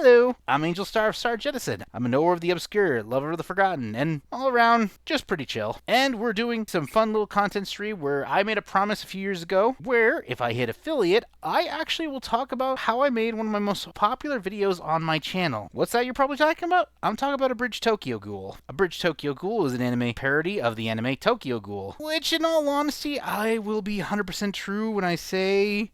Hello, I'm Angel Star of Star Jettison. I'm a knower of the obscure, lover of the forgotten, and all around, just pretty chill. And we're doing some fun little content stream where I made a promise a few years ago where, if I hit affiliate, I actually will talk about how I made one of my most popular videos on my channel. What's that you're probably talking about? I'm talking about Abridged Tokyo Ghoul. Abridged Tokyo Ghoul is an anime parody of the anime Tokyo Ghoul, which in all honesty, I will be 100% true when I say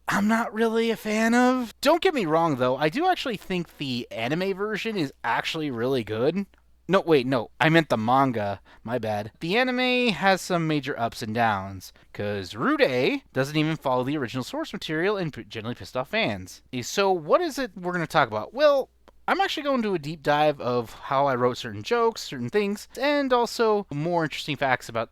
I'm not really a fan of. Don't get me wrong though, I do actually think the anime version is actually really good. No, wait, no, I meant the manga. My bad. The anime has some major ups and downs, because Rude doesn't even follow the original source material and generally pissed off fans. So what is it we're going to talk about? Well, I'm actually going to do a deep dive of how I wrote certain jokes, certain things, and also more interesting facts about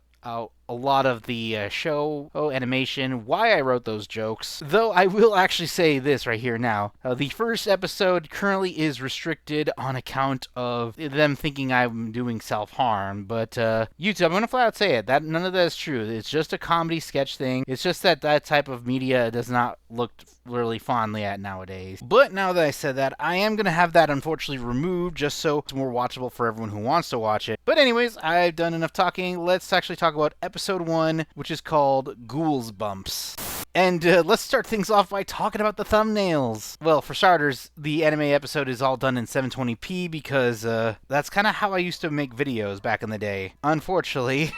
a lot of the show, animation, why I wrote those jokes. Though I will actually say this right here now. The first episode currently is restricted on account of them thinking I'm doing self-harm. But YouTube, I'm going to flat out say it. None of that is true. It's just a comedy sketch thing. It's just that type of media does not look really fondly at nowadays. But now that I said that, I am going to have that unfortunately removed just so it's more watchable for everyone who wants to watch it. But anyways, I've done enough talking. Let's actually talk about episode 1, which is called GHOULSBUMPS. And let's start things off by talking about the thumbnails. Well, for starters, the anime episode is all done in 720p because that's kind of how I used to make videos back in the day. Unfortunately.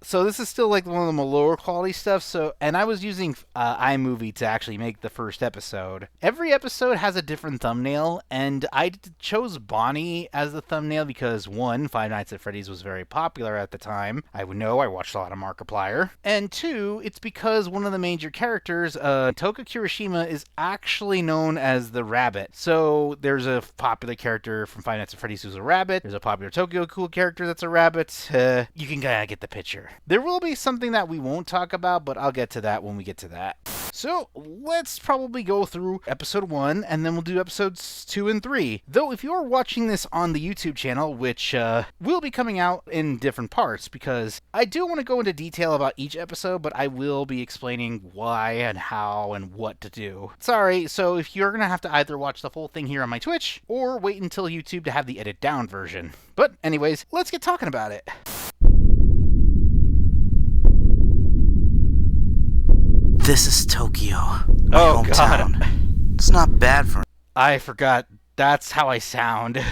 So this is still like one of the lower quality stuff. And I was using iMovie to actually make the first episode. Every episode has a different thumbnail, and I chose Bonnie as the thumbnail because 1, Five Nights at Freddy's was very popular at the time. I would know, I watched a lot of Markiplier. And 2, it's because one of the major characters, Toka Kirishima, is actually known as the Rabbit. So there's a popular character from Five Nights at Freddy's who's a rabbit. There's a popular Tokyo Ghoul character that's a rabbit. You can kind of get the picture. There will be something that we won't talk about, but I'll get to that when we get to that. So let's probably go through episode 1, and then we'll do episodes 2 and 3. Though if you're watching this on the YouTube channel, which will be coming out in different parts, because I do want to go into detail about each episode, but I will be explaining why and how and what to do. Sorry, so if you're going to have to either watch the full thing here on my Twitch, or wait until YouTube to have the edit down version. But anyways, let's get talking about it. This is Tokyo, my God. hometown. It's not bad for... I forgot. That's how I sound.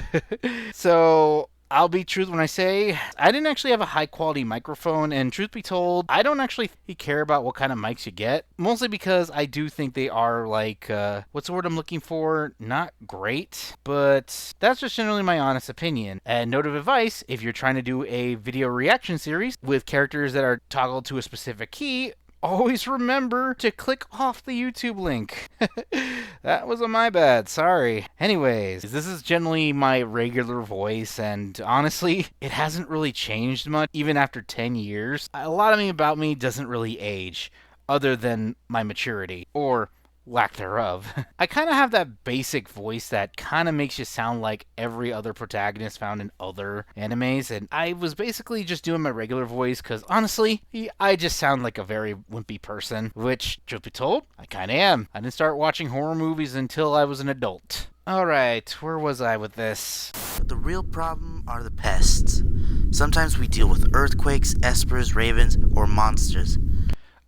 So I'll be truth when I say I didn't actually have a high quality microphone, and truth be told, I don't actually care about what kind of mics you get, mostly because I do think they are like, what's the word I'm looking for? Not great, but that's just generally my honest opinion. And note of advice, if you're trying to do a video reaction series with characters that are toggled to a specific key, always remember to click off the YouTube link. That was my bad, sorry. Anyways, this is generally my regular voice, and honestly, it hasn't really changed much, even after 10 years. A lot of about me doesn't really age, other than my maturity, or lack thereof. I kind of have that basic voice that kind of makes you sound like every other protagonist found in other animes, and I was basically just doing my regular voice because honestly, I just sound like a very wimpy person, which, truth be told, I kind of am. I didn't start watching horror movies until I was an adult. Alright, where was I with this? But the real problem are the pests. Sometimes we deal with earthquakes, espers, ravens, or monsters.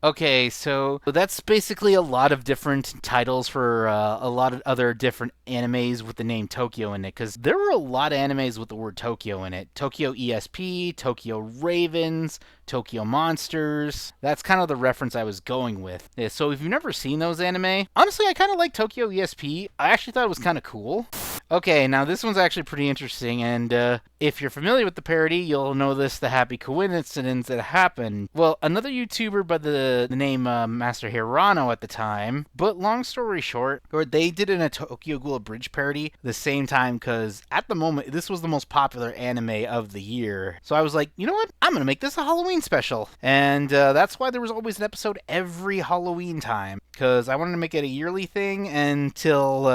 Okay, so that's basically a lot of different titles for a lot of other different animes with the name Tokyo in it, because there were a lot of animes with the word Tokyo in it. Tokyo ESP, Tokyo Ravens, Tokyo Monsters. That's kind of the reference I was going with. Yeah, so if you've never seen those anime, honestly, I kind of like Tokyo ESP. I actually thought it was kind of cool. Okay, now this one's actually pretty interesting, and if you're familiar with the parody, you'll know the happy coincidence that happened. Well, another YouTuber by the name Master Hirano at the time, but long story short, they did a Tokyo Ghoul Abridged parody the same time, because at the moment, this was the most popular anime of the year. So I was like, you know what? I'm going to make this a Halloween special. And that's why there was always an episode every Halloween time, because I wanted to make it a yearly thing until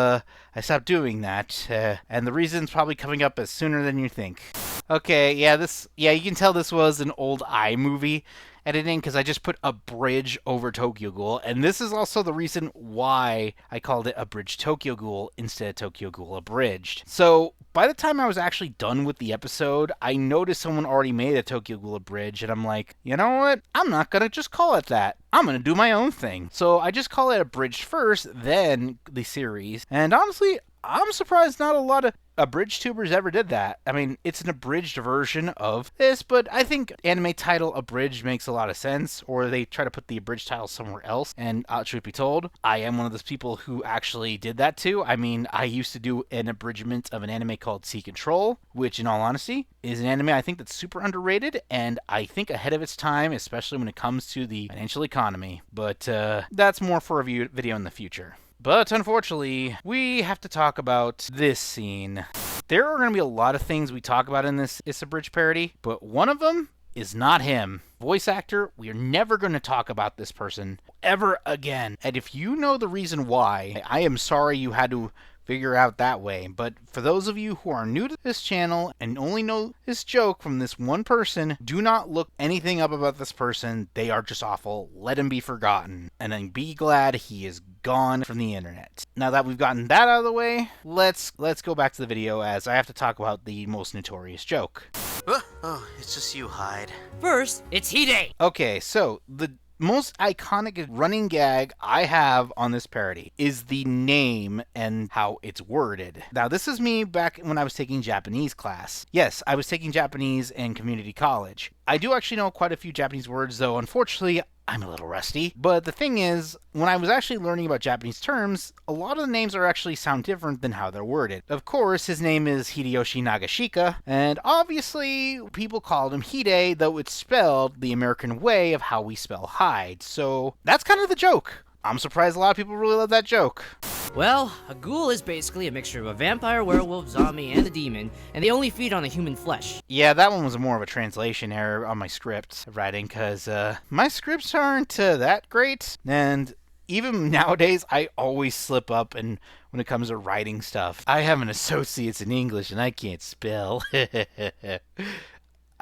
I stopped doing that. And the reason's probably coming up as sooner than you think. Okay, yeah, you can tell this was an old iMovie. editing because I just put Abridged over Tokyo Ghoul, and this is also the reason why I called it Abridged Tokyo Ghoul instead of Tokyo Ghoul Abridged. So by the time I was actually done with the episode, I noticed someone already made a Tokyo Ghoul Abridged, and I'm like, you know what? I'm not gonna just call it that. I'm gonna do my own thing. So I just call it Abridged first, then the series, and honestly, I'm surprised not a lot of Abridged tubers ever did that. I mean, it's an abridged version of this, but I think anime title Abridged makes a lot of sense, or they try to put the abridged title somewhere else, and truth be told, I am one of those people who actually did that too. I mean, I used to do an abridgment of an anime called Sea Control, which in all honesty is an anime I think that's super underrated, and I think ahead of its time, especially when it comes to the financial economy. But that's more for a video in the future. But unfortunately, we have to talk about this scene. There are going to be a lot of things we talk about in this Abridged parody, but one of them is not him. Voice actor, we are never going to talk about this person ever again. And if you know the reason why, I am sorry you had to figure out that way. But for those of you who are new to this channel and only know this joke from this one person, do not look anything up about this person. They are just awful. Let him be forgotten. And then be glad he is gone from the internet. Now that we've gotten that out of the way, let's go back to the video, as I have to talk about the most notorious joke. Oh, it's just you, Hyde. First, it's Hide! Okay, so the most iconic running gag I have on this parody is the name and how it's worded. Now, this is me back when I was taking Japanese class. Yes, I was taking Japanese in community college. I do actually know quite a few Japanese words, though unfortunately I'm a little rusty. But the thing is, when I was actually learning about Japanese terms, a lot of the names are actually sound different than how they're worded. Of course, his name is Hideyoshi Nagashika, and obviously people called him Hide, though it's spelled the American way of how we spell hide. So that's kind of the joke. I'm surprised a lot of people really love that joke. Well, a ghoul is basically a mixture of a vampire, werewolf, zombie, and a demon, and they only feed on the human flesh. Yeah, that one was more of a translation error on my script writing, because my scripts aren't that great, and even nowadays, I always slip up and when it comes to writing stuff. I have an associate's in English, and I can't spell.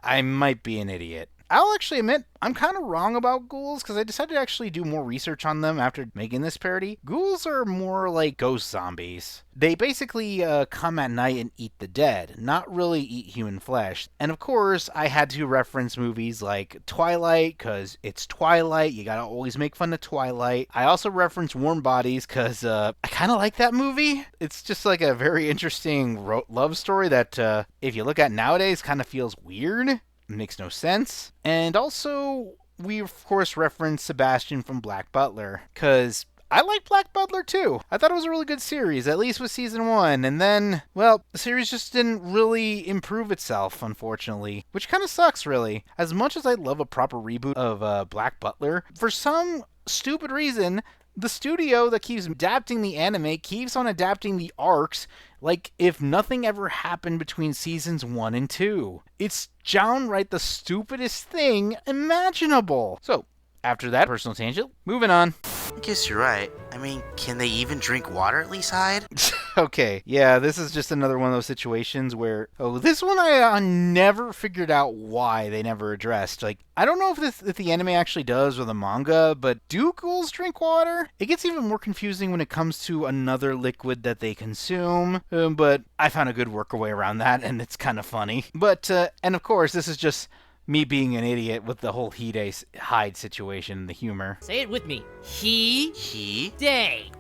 I might be an idiot. I'll actually admit, I'm kind of wrong about ghouls, because I decided to actually do more research on them after making this parody. Ghouls are more like ghost zombies. They basically come at night and eat the dead, not really eat human flesh. And of course, I had to reference movies like Twilight, because it's Twilight, you gotta always make fun of Twilight. I also reference Warm Bodies, because I kind of like that movie. It's just like a very interesting love story that, if you look at nowadays, kind of feels weird. Makes no sense. And also, we of course reference Sebastian from Black Butler, because I like Black Butler too. I thought it was a really good series, at least with season 1, and then, well, the series just didn't really improve itself, unfortunately, which kind of sucks, really. As much as I love a proper reboot of Black Butler, for some stupid reason, the studio that keeps adapting the anime keeps on adapting the arcs like if nothing ever happened between seasons 1 and 2. It's downright the stupidest thing imaginable. So, after that personal tangent, moving on. I guess you're right. I mean, can they even drink water at least, Hyde? Okay, yeah, this is just another one of those situations where, this one I never figured out why they never addressed. Like, I don't know if the anime actually does or the manga, but do ghouls drink water? It gets even more confusing when it comes to another liquid that they consume, but I found a good workaway around that, and it's kind of funny. But, and of course, this is just me being an idiot with the whole Hide situation, the humor. Say it with me. Day.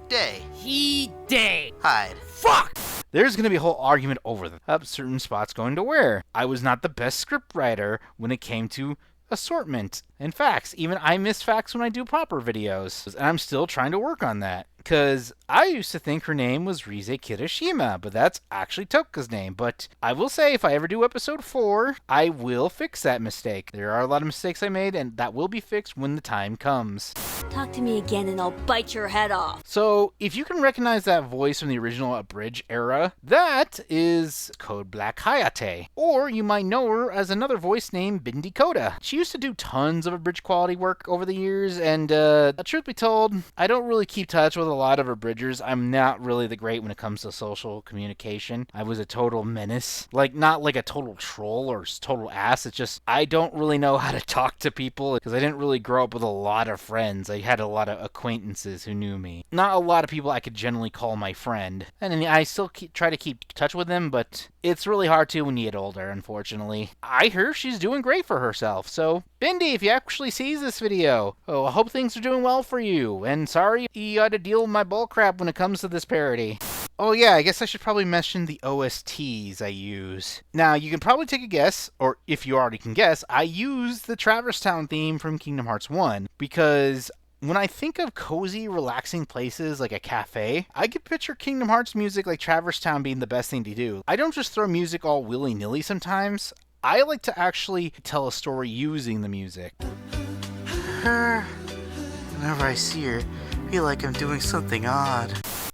Hide. Hyde. Fuck! There's going to be a whole argument over certain spots going to where. I was not the best scriptwriter when it came to assortment and facts. Even I miss facts when I do proper videos, and I'm still trying to work on that. Because I used to think her name was Rize Kirishima, but that's actually Toka's name. But I will say, if I ever do episode 4, I will fix that mistake. There are a lot of mistakes I made, and that will be fixed when the time comes. Talk to me again and I'll bite your head off. So, if you can recognize that voice from the original Abridged era, that is Code Black Hayate. Or you might know her as another voice named Bindi Koda. She used to do tons of Abridged quality work over the years, and truth be told, I don't really keep touch with a lot of abridgers, I'm not really the great when it comes to social communication. I was a total menace. Like, not like a total troll or total ass. It's just, I don't really know how to talk to people because I didn't really grow up with a lot of friends. I had a lot of acquaintances who knew me. Not a lot of people I could generally call my friend. And I still try to keep touch with them, but it's really hard to when you get older, unfortunately. I hear she's doing great for herself, so Bindi, if you actually sees this video, I hope things are doing well for you, and sorry you had to deal with my bullcrap when it comes to this parody. Oh yeah, I guess I should probably mention the OSTs I use. Now, you can probably take a guess, or if you already can guess, I use the Traverse Town theme from Kingdom Hearts 1, because when I think of cozy, relaxing places like a cafe, I can picture Kingdom Hearts music like Traverse Town being the best thing to do. I don't just throw music all willy-nilly sometimes. I like to actually tell a story using the music. Whenever I see her, I feel like I'm doing something odd.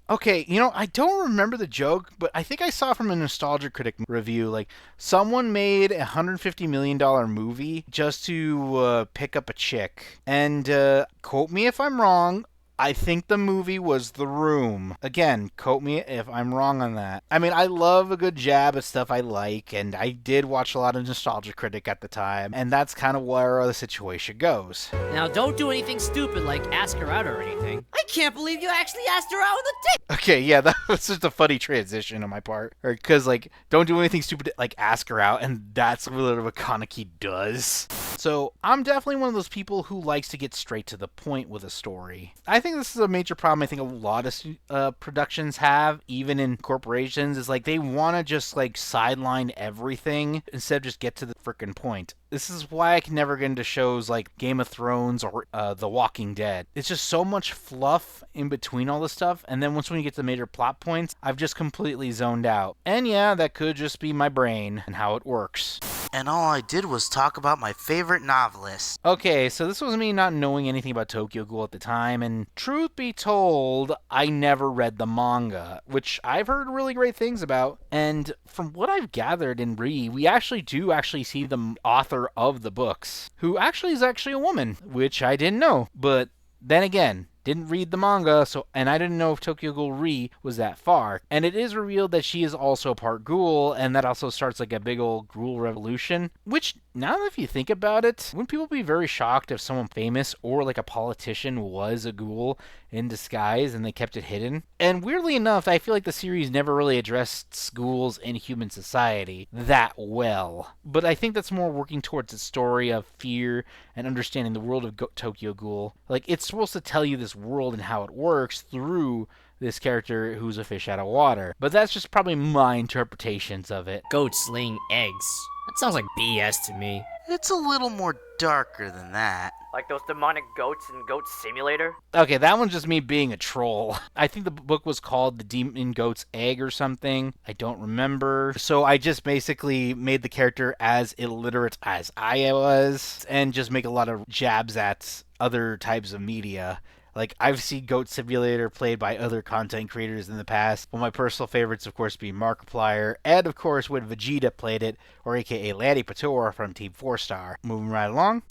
Okay, I don't remember the joke, but I think I saw from a Nostalgia Critic review, like, someone made a $150 million movie just to pick up a chick. And, quote me if I'm wrong, I think the movie was The Room. Again, quote me if I'm wrong on that. I mean, I love a good jab at stuff I like, and I did watch a lot of Nostalgia Critic at the time, and that's kind of where the situation goes. Now, don't do anything stupid like ask her out or anything. I can't believe you actually asked her out on the date! Okay, yeah, that was just a funny transition on my part. Because, like, don't do anything stupid like ask her out, and that's literally what Kaneki does. So, I'm definitely one of those people who likes to get straight to the point with a story. I think this is a major problem I think a lot of productions have, even in corporations, is like they want to just like sideline everything instead of just get to the frickin' point. This is why I can never get into shows like Game of Thrones or The Walking Dead. It's just so much fluff in between all this stuff, and then once when you get to the major plot points, I've just completely zoned out. And yeah, that could just be my brain and how it works. And all I did was talk about my favorite novelist. Okay, so this was me not knowing anything about Tokyo Ghoul at the time, and truth be told, I never read the manga, which I've heard really great things about. And from what I've gathered in we actually do see the author of the books, who actually is actually a woman, which I didn't know. But then again, didn't read the manga, and I didn't know if Tokyo Ghoul was that far. And it is revealed that she is also part ghoul, and that also starts like a big old ghoul revolution. Which, now that if you think about it, wouldn't people be very shocked if someone famous or like a politician was a ghoul in disguise and they kept it hidden? And weirdly enough, I feel like the series never really addressed ghouls in human society that well. But I think that's more working towards a story of fear and understanding the world of Tokyo Ghoul. Like, it's supposed to tell you this world and how it works through this character who's a fish out of water. But that's just probably my interpretations of it. Goats laying eggs. That sounds like BS to me. It's a little more darker than that. Like those demonic goats in Goat Simulator? Okay, that one's just me being a troll. I think the book was called The Demon Goat's Egg or something. I don't remember. So I just basically made the character as illiterate as I was, and just make a lot of jabs at other types of media. Like, I've seen Goat Simulator played by other content creators in the past. Well, my personal favorites, of course, being Markiplier, and of course when Vegeta played it, or aka Laddie Pator from Team 4-Star. Moving right along.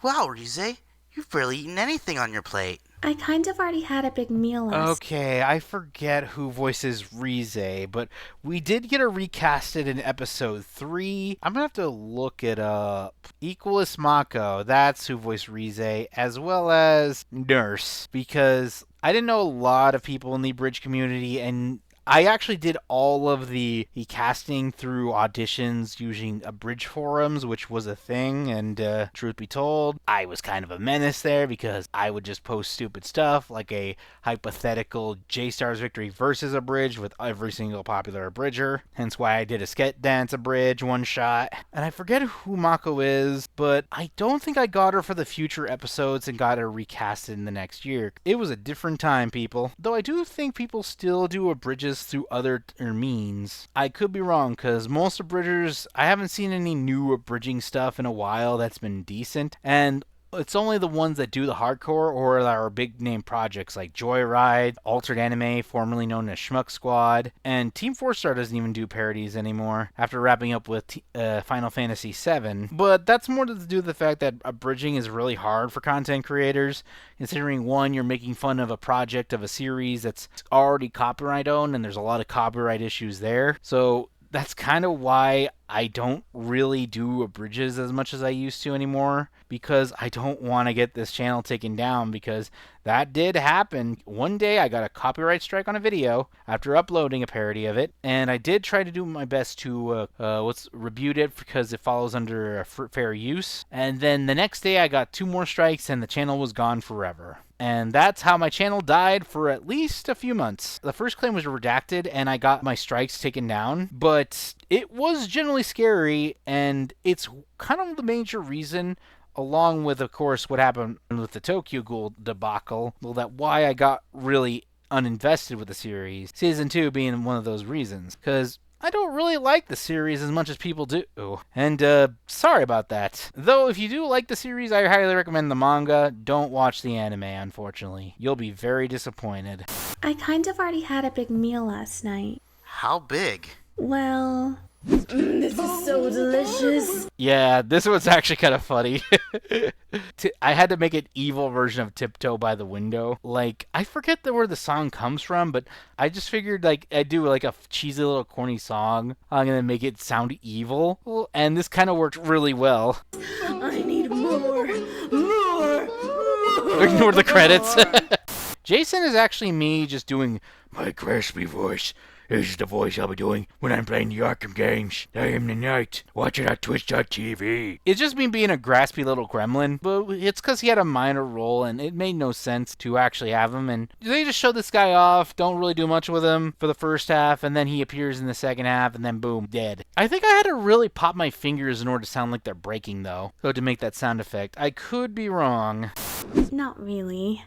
Wow, Rize, you've barely eaten anything on your plate. I kind of already had a big meal last. Okay, I forget who voices Rize, but we did get her recasted in episode 3. I'm gonna have to look it up. Equalis Mako, that's who voiced Rize, as well as Nurse, because I didn't know a lot of people in the Abridged community, and I actually did all of the casting through auditions using Abridged forums, which was a thing, and truth be told, I was kind of a menace there because I would just post stupid stuff like a hypothetical J-Stars victory versus Abridged with every single popular Abridger, hence why I did a Sket Dance Abridged one shot. And I forget who Mako is, but I don't think I got her for the future episodes and got her recasted in the next year. It was a different time, people. Though I do think people still do Abridges through other means. I could be wrong, because most abridgers, I haven't seen any new abridging stuff in a while that's been decent, and It's only the ones that do the hardcore or that are big name projects like Joyride, Altered Anime, formerly known as Schmuck Squad, and Team 4-Star doesn't even do parodies anymore after wrapping up with Final Fantasy VII. But that's more to do with the fact that abridging is really hard for content creators, considering one, you're making fun of a project of a series that's already copyright owned, and there's a lot of copyright issues there. So that's kind of why I don't really do abridges as much as I used to anymore, because I don't want to get this channel taken down, because that did happen. One day I got a copyright strike on a video after uploading a parody of it, and I did try to do my best to rebuke it because it follows under fair use. And then the next day I got 2 more strikes and the channel was gone forever. And that's how my channel died for at least a few months. The first claim was redacted and I got my strikes taken down, but it was generally scary, and it's kind of the major reason, along with, of course, what happened with the Tokyo Ghoul debacle, that why I got really uninvested with the series. Season 2 being one of those reasons, because I don't really like the series as much as people do. And sorry about that. Though, if you do like the series, I highly recommend the manga. Don't watch the anime, unfortunately. You'll be very disappointed. I kind of already had a big meal last night. How big? Well, this is so delicious. Yeah, this one's actually kind of funny. I had to make an evil version of Tiptoe by the Window. Like, I forget where the song comes from, but I just figured, like, I'd do, like, a cheesy little corny song. I'm gonna make it sound evil. And this kind of worked really well. I need more. Ignore the credits. Jason is actually me just doing my crispy voice. This is the voice I'll be doing when I'm playing the Arkham games. I am the Knight. Watch it on Twitch.tv. It's just me being a graspy little gremlin, but it's because he had a minor role and it made no sense to actually have him. And they just show this guy off, don't really do much with him for the first half, and then he appears in the second half, and then boom, dead. I think I had to really pop my fingers in order to sound like they're breaking, though, so to make that sound effect. I could be wrong. Not really.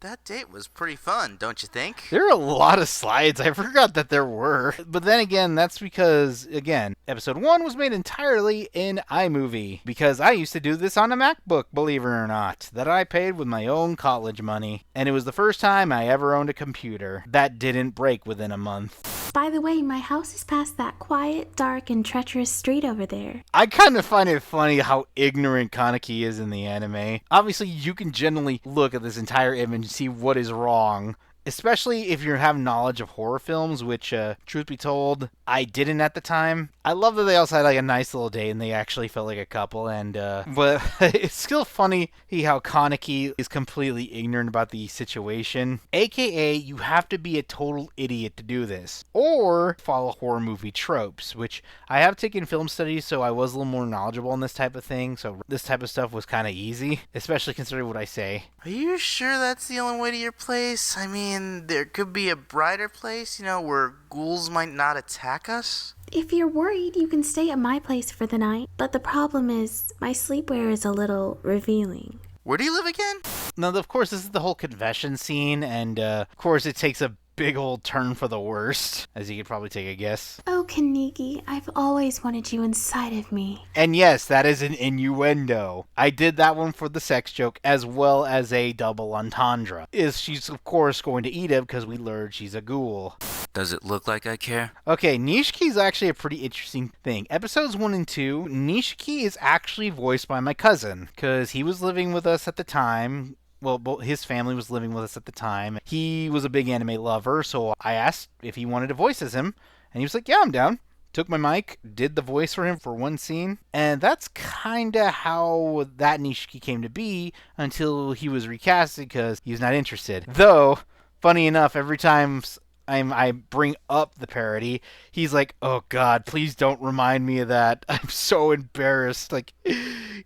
That date was pretty fun, don't you think? There are a lot of slides. I forgot that there were. But then again, that's because, again, episode 1 was made entirely in iMovie. Because I used to do this on a MacBook, believe it or not, that I paid with my own college money. And it was the first time I ever owned a computer. That didn't break within a month. By the way, my house is past that quiet, dark, and treacherous street over there. I kind of find it funny how ignorant Kaneki is in the anime. Obviously, you can generally look at this entire image and see what is wrong. Especially if you have knowledge of horror films, which, truth be told, I didn't at the time. I love that they also had, like, a nice little date and they actually felt like a couple, and, but it's still funny how Kaneki is completely ignorant about the situation. AKA, you have to be a total idiot to do this. Or follow horror movie tropes, which I have taken film studies, so I was a little more knowledgeable on this type of thing, so this type of stuff was kind of easy, especially considering what I say. Are you sure that's the only way to your place? I mean, there could be a brighter place, where ghouls might not attack us? If you're worried, you can stay at my place for the night. But the problem is, my sleepwear is a little revealing. Where do you live again? Now, of course, this is the whole confession scene, and, of course, it takes a big old turn for the worst, as you could probably take a guess. Oh, Kaneki, I've always wanted you inside of me. And yes, that is an innuendo. I did that one for the sex joke, as well as a double entendre. She's, of course, going to eat him because we learned she's a ghoul. Does it look like I care? Okay, Nishiki is actually a pretty interesting thing. Episodes 1 and 2, Nishiki is actually voiced by my cousin, because he was living with us at the time. Well, his family was living with us at the time. He was a big anime lover, so I asked if he wanted to voice as him, and he was like, yeah, I'm down. Took my mic, did the voice for him for one scene, and that's kinda how that Nishiki came to be until he was recasted because he was not interested. Though, funny enough, every time I bring up the parody, he's like, oh god, please don't remind me of that. I'm so embarrassed. Like,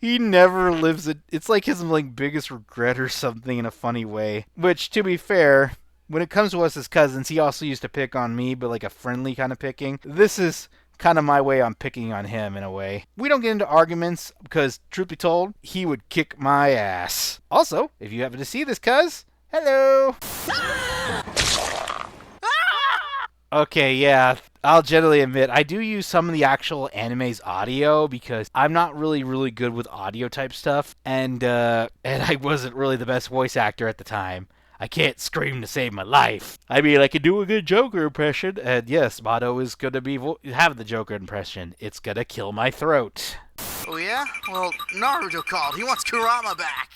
he never lives it. It's like his biggest regret or something in a funny way. Which, to be fair, when it comes to us as cousins, he also used to pick on me, but like a friendly kind of picking. This is kind of my way on picking on him in a way. We don't get into arguments because, truth be told, he would kick my ass. Also, if you happen to see this, cuz, hello! Okay, yeah, I'll generally admit, I do use some of the actual anime's audio because I'm not really good with audio type stuff, and I wasn't really the best voice actor at the time. I can't scream to save my life. I mean, I can do a good Joker impression, and yes, Motto is gonna be have the Joker impression. It's gonna kill my throat. Oh yeah? Well, Naruto called. He wants Kurama back.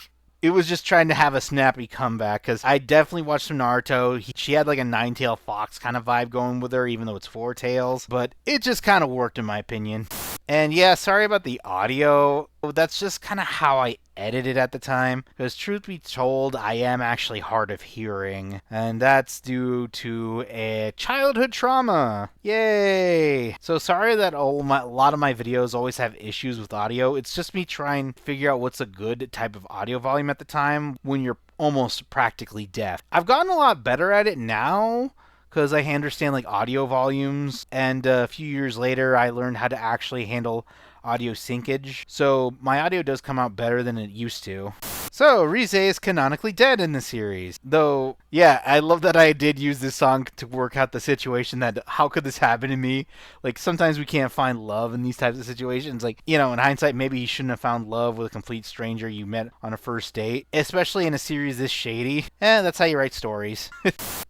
It was just trying to have a snappy comeback, because I definitely watched some Naruto. She had like a nine-tailed fox kind of vibe going with her, even though it's four tails. But it just kind of worked in my opinion. And yeah, sorry about the audio. That's just kind of how I edited at the time. Because truth be told, I am actually hard of hearing. And that's due to a childhood trauma. Yay! So sorry that a lot of my videos always have issues with audio. It's just me trying to figure out what's a good type of audio volume at the time when you're almost practically deaf. I've gotten a lot better at it now, because I understand like audio volumes, and a few years later I learned how to actually handle audio syncage, so my audio does come out better than it used to. So, Rize is canonically dead in the series. Though, yeah, I love that I did use this song to work out the situation that, how could this happen to me? Like, sometimes we can't find love in these types of situations. Like, you know, in hindsight, maybe you shouldn't have found love with a complete stranger you met on a first date. Especially in a series this shady. That's how you write stories.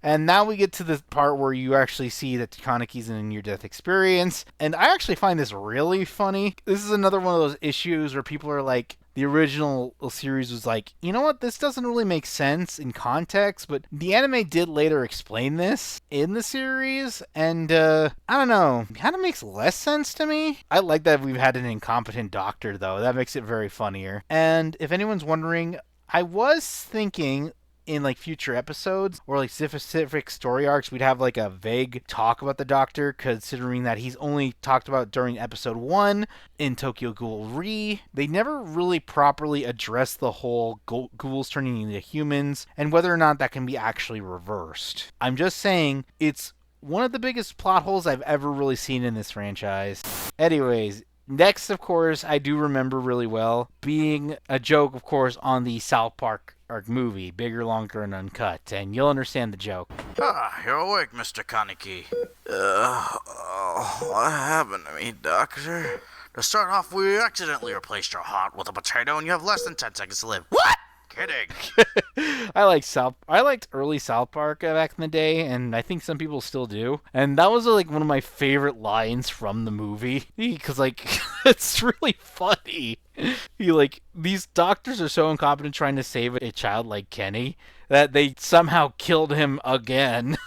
And now we get to the part where you actually see that Kanaki's in a near-death experience. And I actually find this really funny. This is another one of those issues where people are like, the original series was like, you know what, this doesn't really make sense in context, but the anime did later explain this in the series, and I don't know, it kind of makes less sense to me. I like that we've had an incompetent doctor, though. That makes it very funnier. And if anyone's wondering, I was thinking in like future episodes or like specific story arcs, we'd have like a vague talk about the Doctor, considering that he's only talked about during episode 1 in Tokyo Ghoul Re. They never really properly addressed the whole ghouls turning into humans and whether or not that can be actually reversed. I'm just saying, it's one of the biggest plot holes I've ever really seen in this franchise. Anyways, next, of course, I do remember really well being a joke, of course, on the South Park movie, Bigger, Longer, and Uncut, and you'll understand the joke. Ah, you're awake, Mr. Kaneki. What happened to me, Doctor? To start off, we accidentally replaced your heart with a potato, and you have less than 10 seconds to live. What? Kidding. I liked early South Park back in the day, and I think some people still do. And that was like one of my favorite lines from the movie, because like it's really funny. These doctors are so incompetent trying to save a child like Kenny that they somehow killed him again.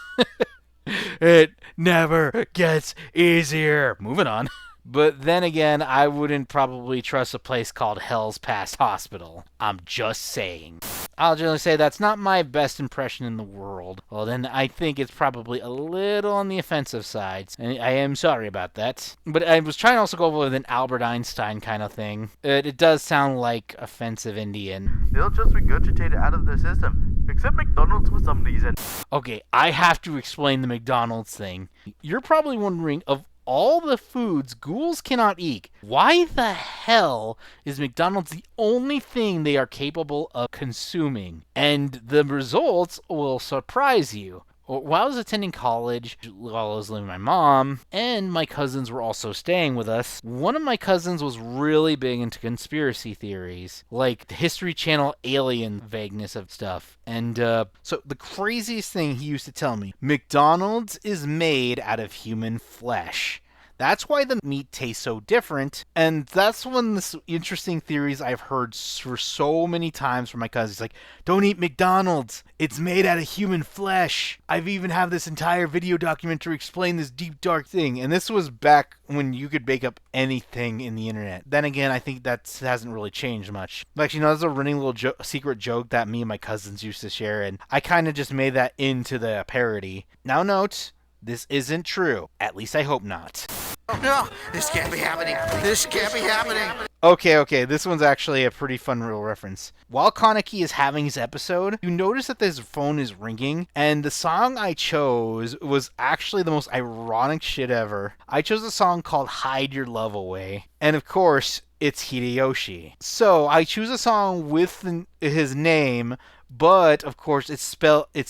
It never gets easier. Moving on. But then again, I wouldn't probably trust a place called Hell's Pass Hospital. I'm just saying. I'll generally say that's not my best impression in the world. Well, then I think it's probably a little on the offensive side, and I am sorry about that. But I was trying to also go with an Albert Einstein kind of thing. It does sound like offensive Indian. They'll just regurgitate it out of the system, except McDonald's for some reason. Okay, I have to explain the McDonald's thing. You're probably wondering, of all the foods ghouls cannot eat, why the hell is McDonald's the only thing they are capable of consuming? And the results will surprise you. While I was attending college, while I was living with my mom, and my cousins were also staying with us, one of my cousins was really big into conspiracy theories, like the History Channel alien vagueness of stuff. And so the craziest thing he used to tell me, McDonald's is made out of human flesh. That's why the meat tastes so different, and that's one of the interesting theories I've heard for so many times from my cousins. Like, don't eat McDonald's. It's made out of human flesh. I've even have this entire video documentary explain this deep, dark thing. And this was back when you could make up anything in the internet. Then again, I think that hasn't really changed much. But actually, that's a running little secret joke that me and my cousins used to share, and I kind of just made that into the parody. Now note, this isn't true. At least I hope not. Oh, no, this can't be happening. This can't be happening. Okay, this one's actually a pretty fun real reference. While Kaneki is having his episode, you notice that his phone is ringing, and the song I chose was actually the most ironic shit ever. I chose a song called Hide Your Love Away, and of course, it's Hideyoshi. So, I choose a song with his name, but of course it's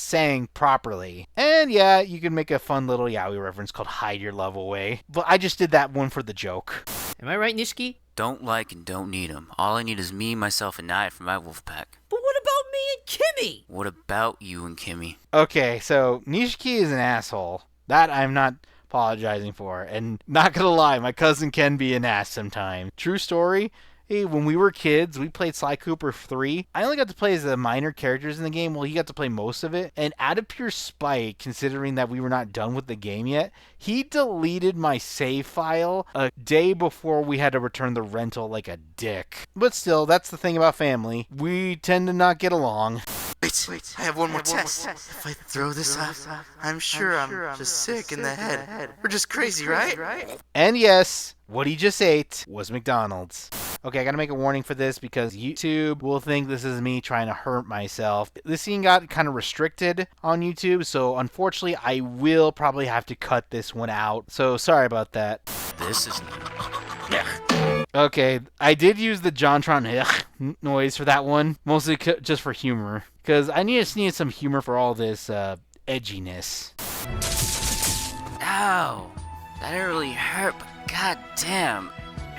saying properly. And yeah, you can make a fun little yaoi reference called hide your love away. But I just did that one for the joke. Am I right, Nishiki? Don't like and don't need him. All I need is me, myself, and I for my wolf pack. But what about me and Kimmy? What about you and Kimmy? Okay, so Nishiki is an asshole. That I'm not apologizing for. And not gonna lie, my cousin can be an ass sometimes. True story. Hey, when we were kids, we played Sly Cooper 3. I only got to play as the minor characters in the game. Well, he got to play most of it. And out of pure spite, considering that we were not done with the game yet, he deleted my save file a day before we had to return the rental like a dick. But still, that's the thing about family. We tend to not get along. Wait, I have one more test. If I throw this off, I'm sure I'm just sick in the head. We're just crazy, right? And yes, what he just ate was McDonald's. Okay, I gotta make a warning for this because YouTube will think this is me trying to hurt myself. This scene got kind of restricted on YouTube, so unfortunately I will probably have to cut this one out. So sorry about that. This is Okay, I did use the JonTron noise for that one, mostly just for humor. Because I just needed some humor for all this edginess. Ow! That really hurt, but goddamn.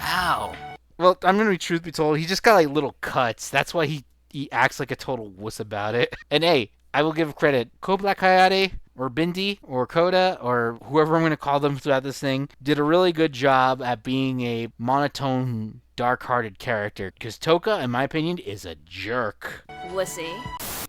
Ow. Well, I'm gonna be truth be told, he just got like little cuts. That's why he acts like a total wuss about it. And hey, I will give credit. Black Hayate, or Bindi, or Koda, or whoever I'm gonna call them throughout this thing, did a really good job at being a monotone, dark-hearted character. Because Toka, in my opinion, is a jerk. Wussy.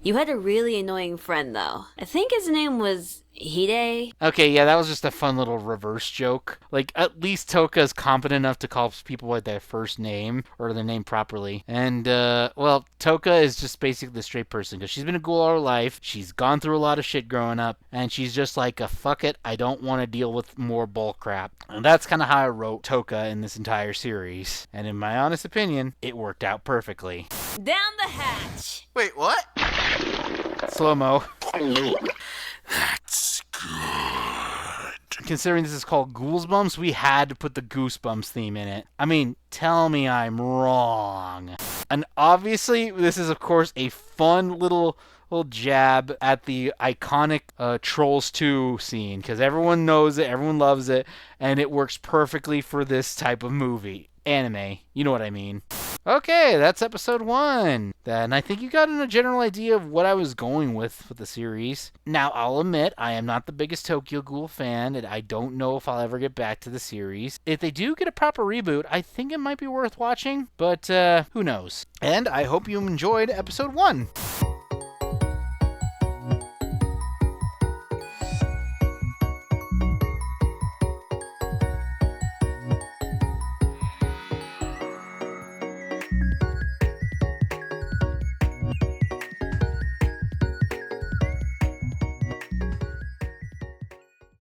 You had a really annoying friend, though. I think his name was Hide? Okay, yeah, that was just a fun little reverse joke. Like, at least Toka is competent enough to call people by their first name, or their name properly. And, well, Toka is just basically the straight person, because she's been a ghoul all her life, she's gone through a lot of shit growing up, and she's just like, fuck it, I don't want to deal with more bull crap. And that's kind of how I wrote Toka in this entire series. And in my honest opinion, it worked out perfectly. Down the hatch! Wait, what? Slow-mo. That's good. Considering this is called GHOULSBUMPS, we had to put the Goosebumps theme in it. I mean, tell me I'm wrong. And obviously, this is, of course, a fun little jab at the iconic Trolls 2 scene, because everyone knows it, everyone loves it, and it works perfectly for this type of movie. Anime, you know what I mean. Okay, that's episode 1. And I think you got a general idea of what I was going with the series. Now, I'll admit, I am not the biggest Tokyo Ghoul fan, and I don't know if I'll ever get back to the series. If they do get a proper reboot, I think it might be worth watching, but who knows. And I hope you enjoyed episode 1.